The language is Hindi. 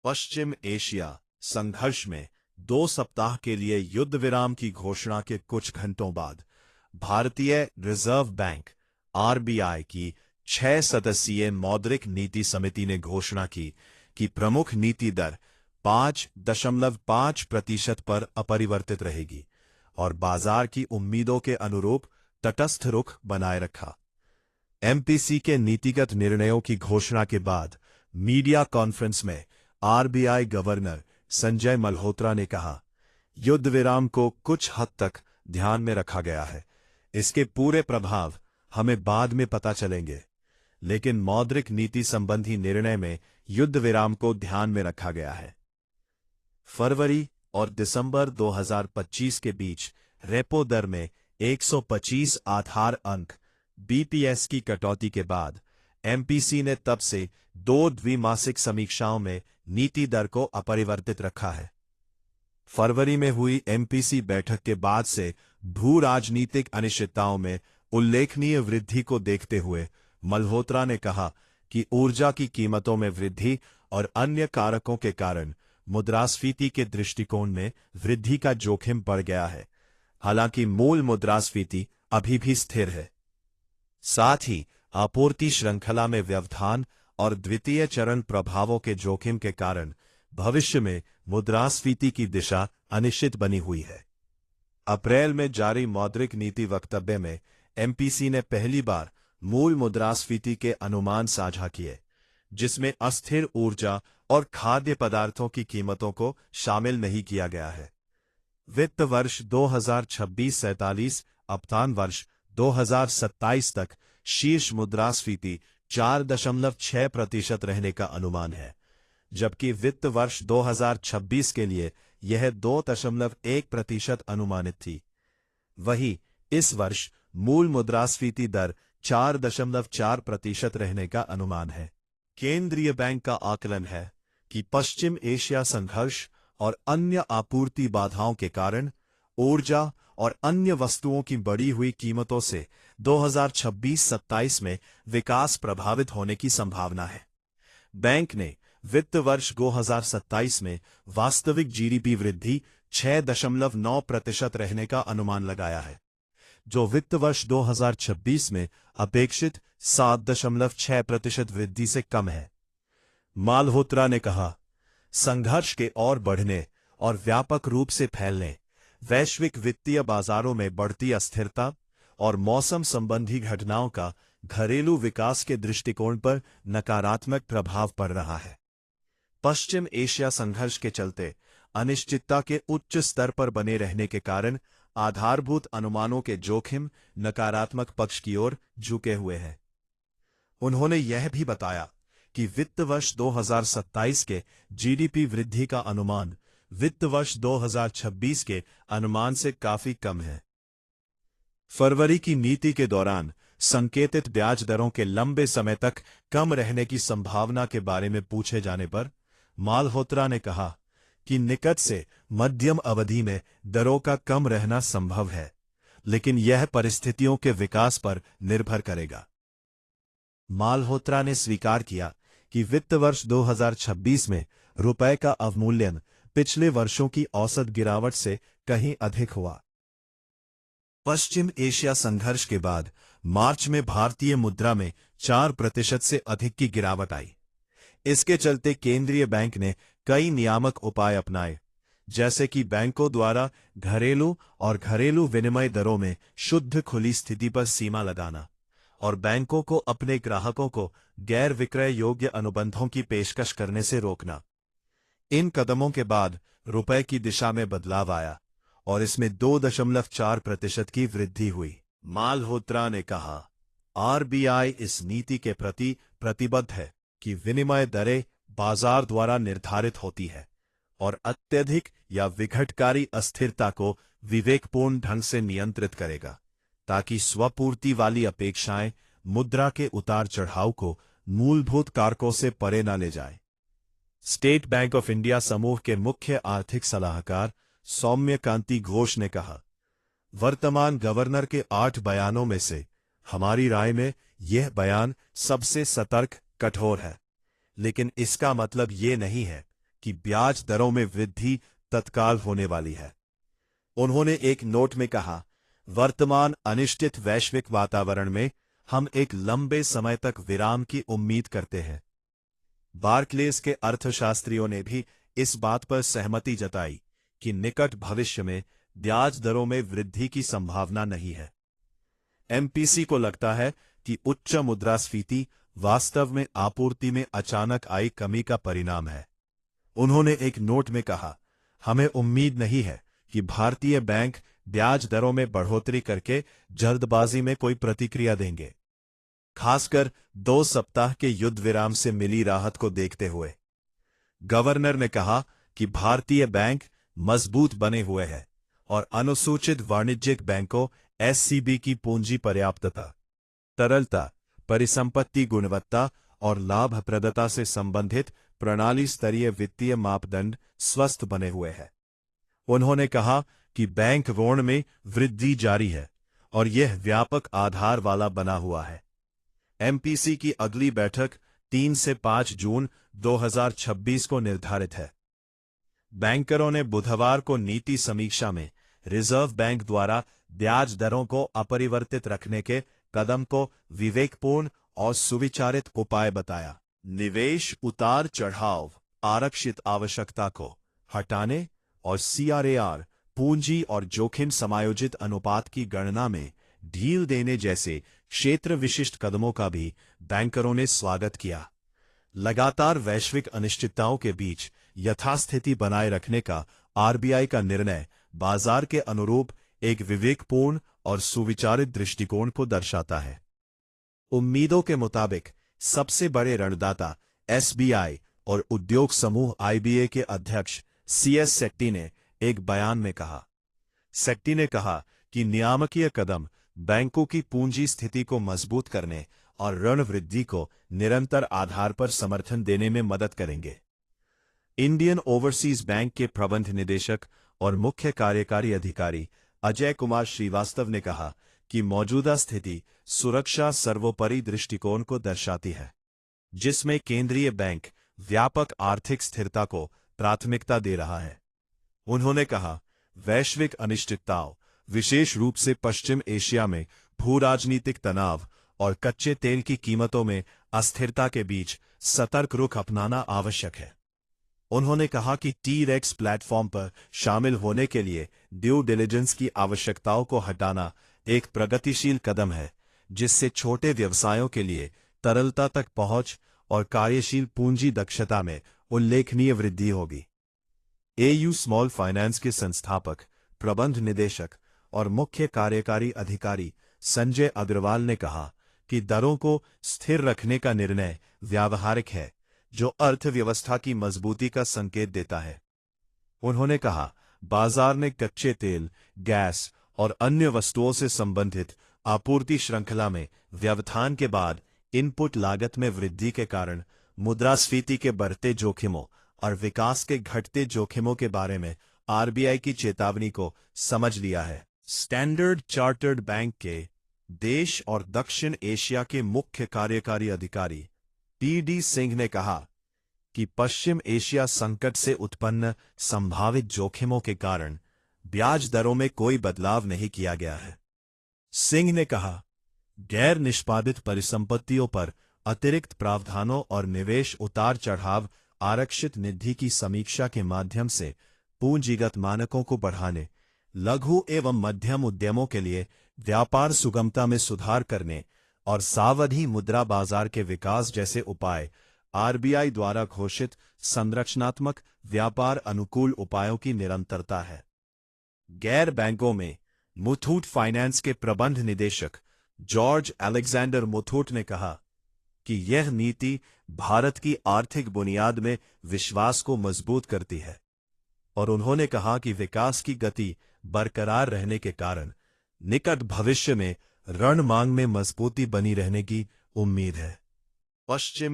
पश्चिम एशिया संघर्ष में 2 सप्ताह के लिए युद्ध विराम की घोषणा के कुछ घंटों बाद भारतीय रिजर्व बैंक आरबीआई की 6 सदस्यीय मौद्रिक नीति समिति ने घोषणा की कि प्रमुख नीति दर 5.5% पर अपरिवर्तित रहेगी और बाजार की उम्मीदों के अनुरूप तटस्थ रुख बनाए रखा। एमपीसी के नीतिगत निर्णयों की घोषणा के बाद मीडिया कॉन्फ्रेंस में आरबीआई गवर्नर संजय मल्होत्रा ने कहा, युद्ध विराम को कुछ हद तक ध्यान में रखा गया है। इसके पूरे प्रभाव हमें बाद में पता चलेंगे, लेकिन मौद्रिक नीति संबंधी निर्णय में युद्ध विराम को ध्यान में रखा गया है। फरवरी और दिसंबर 2025 के बीच रेपो दर में 125 आधार अंक बीपीएस की कटौती के बाद एमपीसी ने तब से 2 द्विमासिक समीक्षाओं में नीति दर को अपरिवर्तित रखा है। फरवरी में हुई एमपीसी बैठक के बाद से भू राजनीतिक अनिश्चितताओं में उल्लेखनीय वृद्धि को देखते हुए मल्होत्रा ने कहा कि ऊर्जा की कीमतों में वृद्धि और अन्य कारकों के कारण मुद्रास्फीति के दृष्टिकोण में वृद्धि का जोखिम बढ़ गया है, हालांकि मूल मुद्रास्फीति अभी भी स्थिर है। साथ ही आपूर्ति श्रृंखला में व्यवधान और द्वितीय चरण प्रभावों के जोखिम के कारण भविष्य में मुद्रास्फीति की दिशा अनिश्चित बनी हुई है। अप्रैल में जारी मौद्रिक नीति वक्तव्य में एमपीसी ने पहली बार मूल मुद्रास्फीति के अनुमान साझा किए, जिसमें अस्थिर ऊर्जा और खाद्य पदार्थों की कीमतों को शामिल नहीं किया गया है। वित्त वर्ष 2026-47 अवधान वर्ष 2027 तक शीर्ष मुद्रास्फीति 4.6% रहने का अनुमान है, जबकि वित्त वर्ष 2026 के लिए यह 2.1% अनुमानित थी। वहीं इस वर्ष मूल मुद्रास्फीति दर 4.4% रहने का अनुमान है। केंद्रीय बैंक का आकलन है कि पश्चिम एशिया संघर्ष और अन्य आपूर्ति बाधाओं के कारण ऊर्जा और अन्य वस्तुओं की बढ़ी हुई कीमतों से 2026-27 में विकास प्रभावित होने की संभावना है। बैंक ने वित्त वर्ष 2027 में वास्तविक जीडीपी वृद्धि 6.9% रहने का अनुमान लगाया है, जो वित्त वर्ष 2026 में अपेक्षित 7.6% वृद्धि से कम है। मल्होत्रा ने कहा, संघर्ष के और बढ़ने और व्यापक रूप से फैलने, वैश्विक वित्तीय बाजारों में बढ़ती अस्थिरता और मौसम संबंधी घटनाओं का घरेलू विकास के दृष्टिकोण पर नकारात्मक प्रभाव पड़ रहा है। पश्चिम एशिया संघर्ष के चलते अनिश्चितता के उच्च स्तर पर बने रहने के कारण आधारभूत अनुमानों के जोखिम नकारात्मक पक्ष की ओर झुके हुए हैं। उन्होंने यह भी बताया कि वित्त वर्ष 2027 के जीडीपी वृद्धि का अनुमान वित्त वर्ष 2026 के अनुमान से काफी कम है। फरवरी की नीति के दौरान संकेतित ब्याज दरों के लंबे समय तक कम रहने की संभावना के बारे में पूछे जाने पर मल्होत्रा ने कहा कि निकट से मध्यम अवधि में दरों का कम रहना संभव है, लेकिन यह परिस्थितियों के विकास पर निर्भर करेगा। मल्होत्रा ने स्वीकार किया कि वित्त वर्ष 2026 में रुपए का अवमूल्यन पिछले वर्षों की औसत गिरावट से कहीं अधिक हुआ। पश्चिम एशिया संघर्ष के बाद मार्च में भारतीय मुद्रा में 4% से अधिक की गिरावट आई। इसके चलते केंद्रीय बैंक ने कई नियामक उपाय अपनाए, जैसे कि बैंकों द्वारा घरेलू और घरेलू विनिमय दरों में शुद्ध खुली स्थिति पर सीमा लगाना और बैंकों को अपने ग्राहकों को गैर विक्रय योग्य अनुबंधों की पेशकश करने से रोकना। इन कदमों के बाद रुपए की दिशा में बदलाव आया और इसमें 2.4% की वृद्धि हुई। मल्होत्रा ने कहा, आरबीआई इस नीति के प्रति प्रतिबद्ध है कि विनिमय दरें बाजार द्वारा निर्धारित होती है और अत्यधिक या विघटकारी अस्थिरता को विवेकपूर्ण ढंग से नियंत्रित करेगा, ताकि स्वपूर्ति वाली अपेक्षाएं मुद्रा के उतार चढ़ाव को मूलभूत कारकों से परे न ले जाए। स्टेट बैंक ऑफ इंडिया समूह के मुख्य आर्थिक सलाहकार सौम्यकांति घोष ने कहा, वर्तमान गवर्नर के 8 बयानों में से हमारी राय में यह बयान सबसे सतर्क, कठोर है, लेकिन इसका मतलब ये नहीं है कि ब्याज दरों में वृद्धि तत्काल होने वाली है। उन्होंने एक नोट में कहा, वर्तमान अनिश्चित वैश्विक वातावरण में हम एक लंबे समय तक विराम की उम्मीद करते हैं। बार्कलेज के अर्थशास्त्रियों ने भी इस बात पर सहमति जताई कि निकट भविष्य में ब्याज दरों में वृद्धि की संभावना नहीं है। एमपीसी को लगता है कि उच्च मुद्रास्फीति वास्तव में आपूर्ति में अचानक आई कमी का परिणाम है। उन्होंने एक नोट में कहा, हमें उम्मीद नहीं है कि भारतीय बैंक ब्याज दरों में बढ़ोतरी करके जल्दबाजी में कोई प्रतिक्रिया देंगे, खासकर 2 सप्ताह के युद्ध विराम से मिली राहत को देखते हुए। गवर्नर ने कहा कि भारतीय बैंक मजबूत बने हुए हैं और अनुसूचित वाणिज्यिक बैंकों एससीबी की पूंजी पर्याप्तता, तरलता, परिसंपत्ति गुणवत्ता और लाभप्रदता से संबंधित प्रणाली स्तरीय वित्तीय मापदंड स्वस्थ बने हुए हैं। उन्होंने कहा कि बैंक ऋण में वृद्धि जारी है और यह व्यापक आधार वाला बना हुआ है। एमपीसी की अगली बैठक 3 से 5 जून 2026 को निर्धारित है। बैंकरों ने बुधवार को नीति समीक्षा में रिजर्व बैंक द्वारा ब्याज दरों को अपरिवर्तित रखने के कदम को विवेकपूर्ण और सुविचारित उपाय बताया। निवेश उतार चढ़ाव, आरक्षित आवश्यकता को हटाने और सीआरएआर पूंजी और जोखिम समायोजित अनुपात की गणना में ढील देने जैसे क्षेत्र विशिष्ट कदमों का भी बैंकरों ने स्वागत किया। लगातार वैश्विक अनिश्चितताओं के बीच यथास्थिति बनाए रखने का आरबीआई का निर्णय बाजार के अनुरूप एक विवेकपूर्ण और सुविचारित दृष्टिकोण को दर्शाता है। उम्मीदों के मुताबिक सबसे बड़े ऋणदाता एसबीआई और उद्योग समूह आईबीए के अध्यक्ष सीएस सेट्टी ने एक बयान में कहा। सेट्टी ने कहा कि नियामकीय कदम बैंकों की पूंजी स्थिति को मजबूत करने और ऋण वृद्धि को निरंतर आधार पर समर्थन देने में मदद करेंगे। इंडियन ओवरसीज बैंक के प्रबंध निदेशक और मुख्य कार्यकारी अधिकारी अजय कुमार श्रीवास्तव ने कहा कि मौजूदा स्थिति सुरक्षा सर्वोपरि दृष्टिकोण को दर्शाती है, जिसमें केंद्रीय बैंक व्यापक आर्थिक स्थिरता को प्राथमिकता दे रहा है। उन्होंने कहा, वैश्विक अनिश्चितताओं, विशेष रूप से पश्चिम एशिया में भू-राजनीतिक तनाव और कच्चे तेल की कीमतों में अस्थिरता के बीच सतर्क रुख अपनाना आवश्यक है। उन्होंने कहा कि टी-रेक्स प्लेटफॉर्म पर शामिल होने के लिए ड्यू डिलिजेंस की आवश्यकताओं को हटाना एक प्रगतिशील कदम है, जिससे छोटे व्यवसायों के लिए तरलता तक पहुंच और कार्यशील पूंजी दक्षता में उल्लेखनीय वृद्धि होगी। एयू स्मॉल फाइनेंस के संस्थापक, प्रबंध निदेशक और मुख्य कार्यकारी अधिकारी संजय अग्रवाल ने कहा कि दरों को स्थिर रखने का निर्णय व्यावहारिक है, जो अर्थव्यवस्था की मजबूती का संकेत देता है। उन्होंने कहा, बाजार ने कच्चे तेल, गैस और अन्य वस्तुओं से संबंधित आपूर्ति श्रृंखला में व्यवधान के बाद इनपुट लागत में वृद्धि के कारण मुद्रास्फीति के बढ़ते जोखिमों और विकास के घटते जोखिमों के बारे में आरबीआई की चेतावनी को समझ लिया है। स्टैंडर्ड चार्टर्ड बैंक के देश और दक्षिण एशिया के मुख्य कार्यकारी अधिकारी पीडी सिंह ने कहा कि पश्चिम एशिया संकट से उत्पन्न संभावित जोखिमों के कारण ब्याज दरों में कोई बदलाव नहीं किया गया है। सिंह ने कहा, गैर निष्पादित परिसंपत्तियों पर अतिरिक्त प्रावधानों और निवेश उतार चढ़ाव आरक्षित निधि की समीक्षा के माध्यम से पूंजीगत मानकों को बढ़ाने, लघु एवं मध्यम उद्यमों के लिए व्यापार सुगमता में सुधार करने और सावधि मुद्रा बाजार के विकास जैसे उपाय आरबीआई द्वारा घोषित संरचनात्मक व्यापार अनुकूल उपायों की निरंतरता है। गैर बैंकों में मुथूट फाइनेंस के प्रबंध निदेशक जॉर्ज अलेक्जेंडर मुथूट ने कहा कि यह नीति भारत की आर्थिक बुनियाद में विश्वास को मजबूत करती है, और उन्होंने कहा कि विकास की गति बरकरार रहने के कारण निकट भविष्य में ऋण मांग में मजबूती बनी रहने की उम्मीद है। पश्चिम